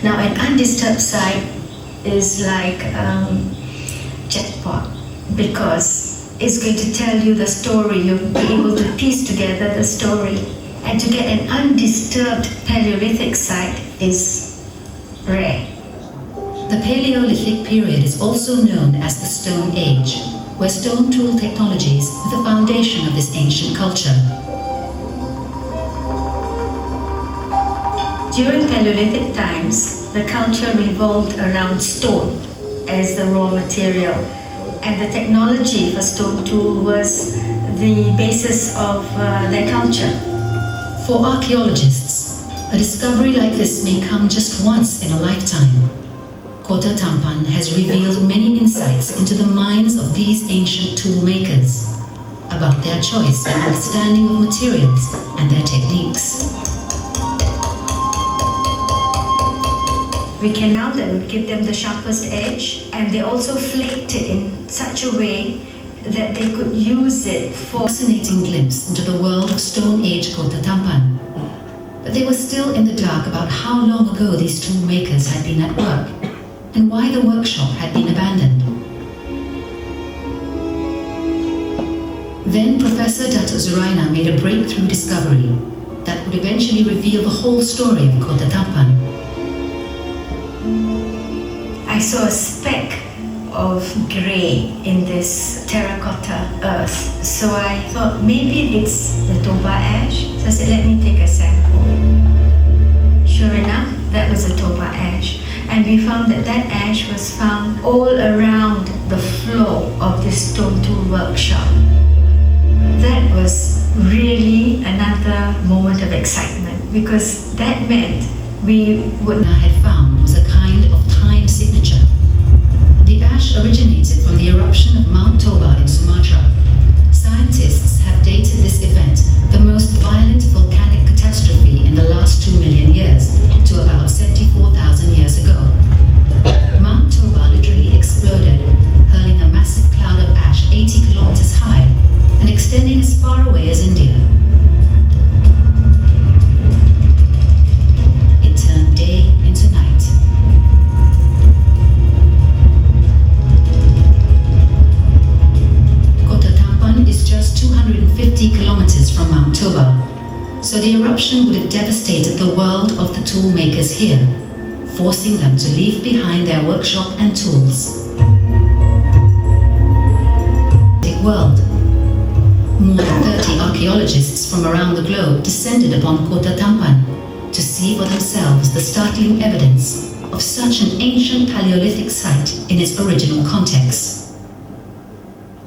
Now, an undisturbed site is like jackpot, because it's going to tell you the story. You'll be able to piece together the story. And to get an undisturbed Paleolithic site is rare. The Paleolithic period is also known as the Stone Age, where stone tool technologies were the foundation of this ancient culture. During Paleolithic times, the culture revolved around stone as the raw material, and the technology for stone tool was the basis of their culture. For archaeologists, a discovery like this may come just once in a lifetime. Kota Tampan has revealed many insights into the minds of these ancient tool makers, about their choice and understanding of materials and their techniques. We can now then give them the sharpest edge, and they also flaked it in such a way that they could use it for Fascinating glimpse into the world of Stone Age Kota Tampan. But they were still in the dark about how long ago these tool makers had been at work, and why the workshop had been abandoned. Then Professor Datuk Zuraina made a breakthrough discovery that would eventually reveal the whole story of Kota Tampan. I saw a speck of grey in this terracotta earth. So I thought maybe it's the toba ash. So I said, let me take a sample. Sure enough, that was the toba ash. And we found that that ash was found all around the floor of this stone tool workshop. That was really another moment of excitement, because that meant we would Now had found was a kind of time signature. The ash originated from the eruption of Mount Toba in Sumatra. Scientists have dated this event, the most violent volcanic catastrophe in the last 2 million years, to about 74,000 years ago. Mount Toba literally exploded, hurling a massive cloud of ash 80 kilometers high and extending as far away as India. It turned day into night. Kota Tampan is just 250 kilometers from Mount Toba, so the eruption would have devastated the world of the tool makers here, forcing them to leave behind their workshop and tools. World. More than 30 archaeologists from around the globe descended upon Kota Tampan to see for themselves the startling evidence of such an ancient Paleolithic site in its original context.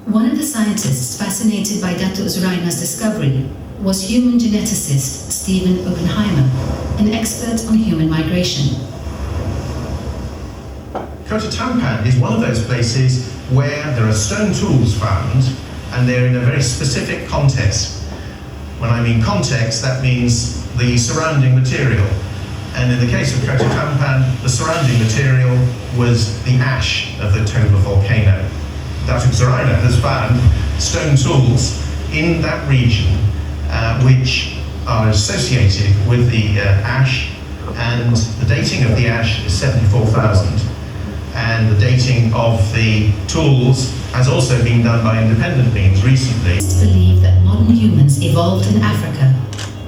One of the scientists fascinated by Datuk Zuraina's discovery was human geneticist Stephen Oppenheimer, an expert on human migration. Kota Tampan is one of those places where there are stone tools found, and they're in a very specific context. When I mean context, that means the surrounding material. And in the case of Kota Tampan, the surrounding material was the ash of the Toba volcano. Datuk Zuraina has found stone tools in that region which are associated with the ash, and the dating of the ash is 74,000. And the dating of the tools has also been done by independent means recently. Believe that modern humans evolved in Africa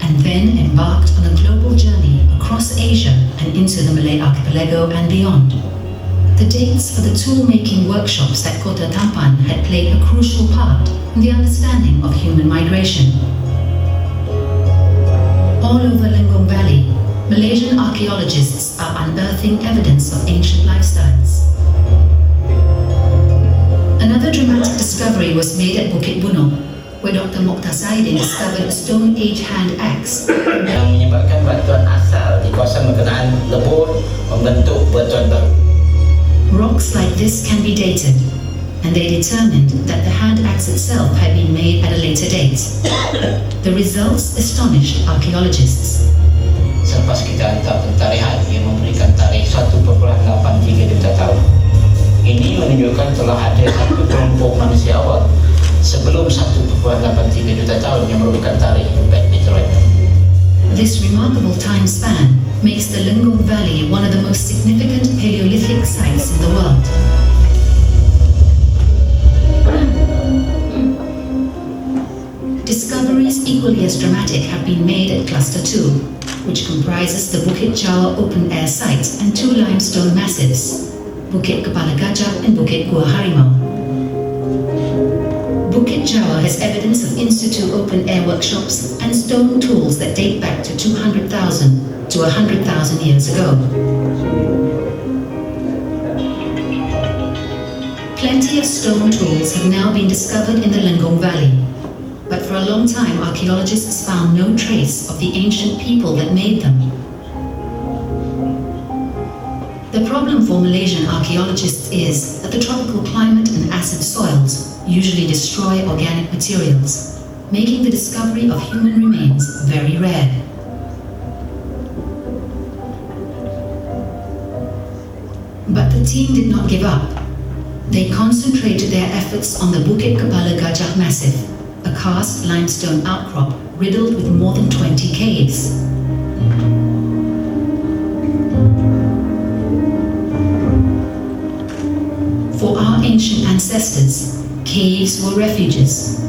and then embarked on a global journey across Asia and into the Malay archipelago and beyond. The dates for the tool-making workshops at Kota Tampan had played a crucial part in the understanding of human migration. All over Lenggong Valley, Malaysian archaeologists are unearthing evidence of ancient lifestyles. Another dramatic discovery was made at Bukit Bunong, where Dr. Mokhtar Saidin discovered a Stone Age hand axe. Yang menyebabkan batuan asal di kawasan berkenaan lebur membentuk batuan baru. Rocks like this can be dated, and they determined that the hand axe itself had been made at a later date. The results astonished archaeologists. Selepas kita hantar pentarian, ia memberikan tarikh 1.83 juta tahun. Ini menunjukkan telah ada satu kelompok manusia awal sebelum 1.83 juta tahun yang merupakan tarikh Meteorite. This remarkable time span makes the Lenggong Valley one of the most equally as dramatic have been made at Cluster 2, which comprises the Bukit Jawa open-air site and two limestone massives, Bukit Kepala Gajah and Bukit Gua Harimau. Bukit Jawa has evidence of in-situ open-air workshops and stone tools that date back to 200,000 to 100,000 years ago. Plenty of stone tools have now been discovered in the Lenggong Valley, but for a long time archaeologists found no trace of the ancient people that made them. The problem for Malaysian archaeologists is that the tropical climate and acid soils usually destroy organic materials, making the discovery of human remains very rare. But the team did not give up. They concentrated their efforts on the Bukit Kepala Gajah Massif, a karst limestone outcrop riddled with more than 20 caves. For our ancient ancestors, caves were refuges.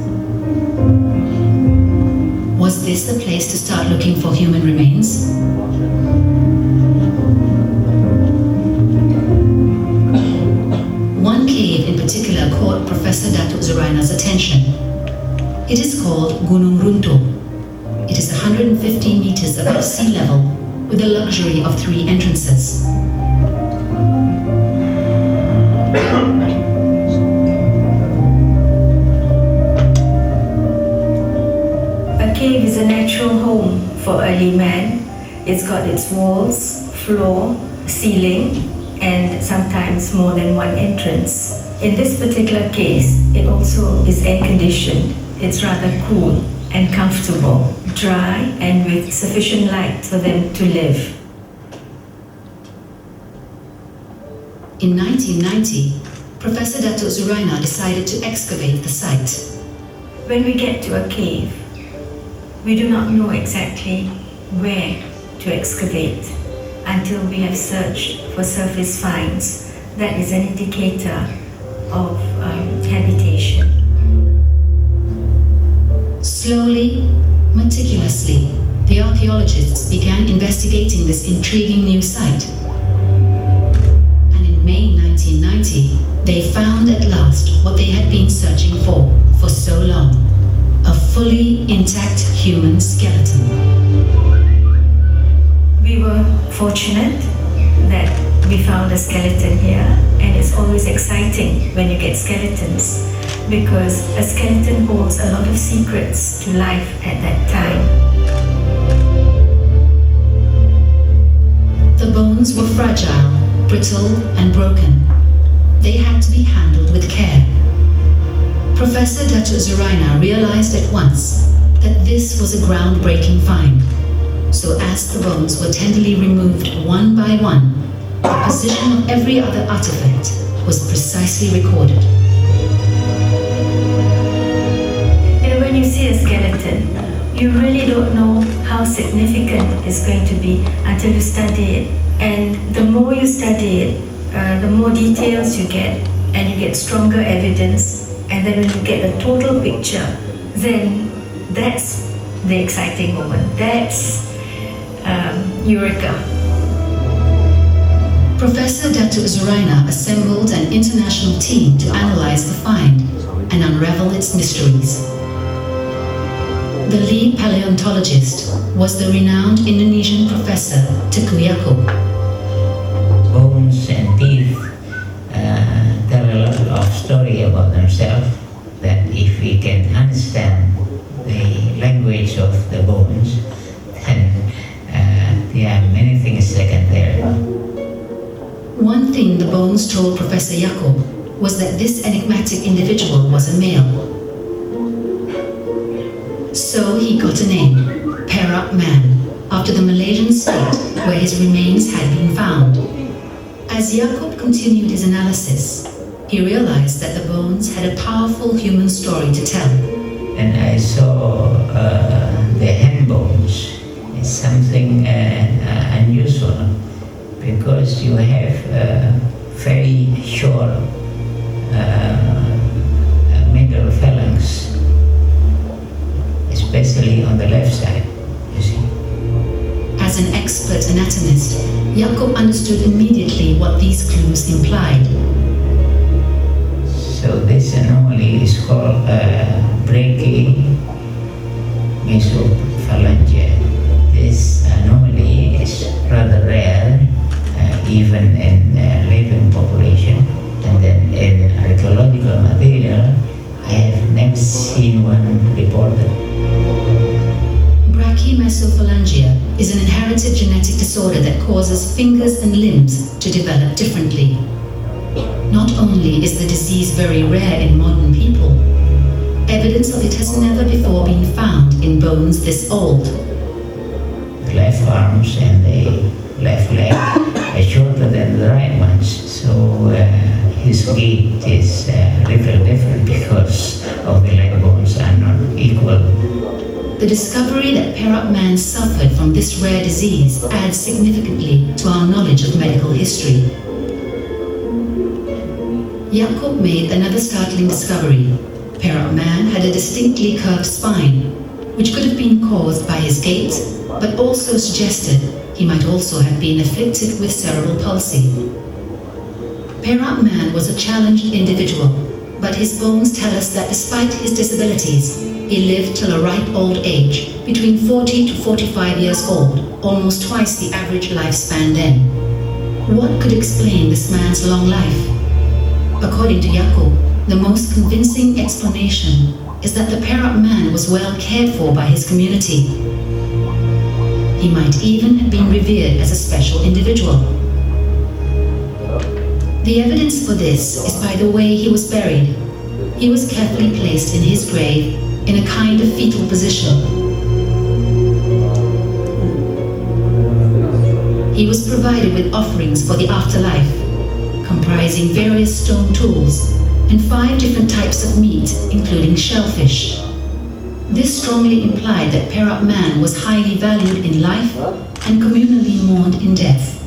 Was this the place to start looking for human remains? One cave in particular caught Professor Datuk Zuraina's attention. It is called Gunung Runtuh. It is 150 meters above sea level, with a luxury of 3 entrances. A cave is a natural home for early man. It's got its walls, floor, ceiling, and sometimes more than one entrance. In this particular case, it also is air-conditioned. It's rather cool and comfortable, dry and with sufficient light for them to live. In 1990, Professor Datuk Zuraina decided to excavate the site. When we get to a cave, we do not know exactly where to excavate until we have searched for surface finds. That is an indicator of habitation. Slowly, meticulously, the archaeologists began investigating this intriguing new site. And in May 1990, they found at last what they had been searching for so long: a fully intact human skeleton. We were fortunate that we found a skeleton here, and it's always exciting when you get skeletons, because a skeleton holds a lot of secrets to life at that time. The bones were fragile, brittle, and broken. They had to be handled with care. Professor Datuk Zuraina realized at once that this was a groundbreaking find. So as the bones were tenderly removed one by one, the position of every other artifact was precisely recorded. When you see a skeleton, you really don't know how significant it's going to be until you study it. And the more you study it, the more details you get, and you get stronger evidence. And then when you get a total picture, then that's the exciting moment. That's Eureka. Professor Datuk Zuraina assembled an international team to analyze the find and unravel its mysteries. The lead paleontologist was the renowned Indonesian professor Teku Yaakob. Bones and teeth tell a lot of story about themselves, that if we can understand the language of the bones, then there are many things that can tell. One thing the bones told Professor Yaakob was that this enigmatic individual was a male. So he got a name, PERAK Man, after the Malaysian state where his remains had been found. As Yaakob continued his analysis, he realized that the bones had a powerful human story to tell. And I saw the hand bones. It's something unusual, because you have very short middle phalanx. It's especially on the left side, you see. As an expert anatomist, Jakob understood immediately what these clues implied. So this anomaly is called brachymesophalangia. This anomaly is rather rare, even in living population. And then in archaeological material, I have never seen one reported. Brachymesophalangia is an inherited genetic disorder that causes fingers and limbs to develop differently. Not only is the disease very rare in modern people, evidence of it has never before been found in bones this old. The left arms and the left leg are shorter than the right ones, so his gait is a little different because of the leg bones are not equal. The discovery that PERAK man suffered from this rare disease adds significantly to our knowledge of medical history. Jakob made another startling discovery. PERAK man had a distinctly curved spine, which could have been caused by his gait, but also suggested he might also have been afflicted with cerebral palsy. PERAK man was a challenged individual, but his bones tell us that despite his disabilities, he lived till a ripe old age, between 40 to 45 years old, almost twice the average lifespan then. What could explain this man's long life? According to Jakob, the most convincing explanation is that the PERAK man was well cared for by his community. He might even have been revered as a special individual. The evidence for this is by the way he was buried. He was carefully placed in his grave in a kind of fetal position. He was provided with offerings for the afterlife, comprising various stone tools and 5 different types of meat, including shellfish. This strongly implied that PERAK man was highly valued in life and communally mourned in death.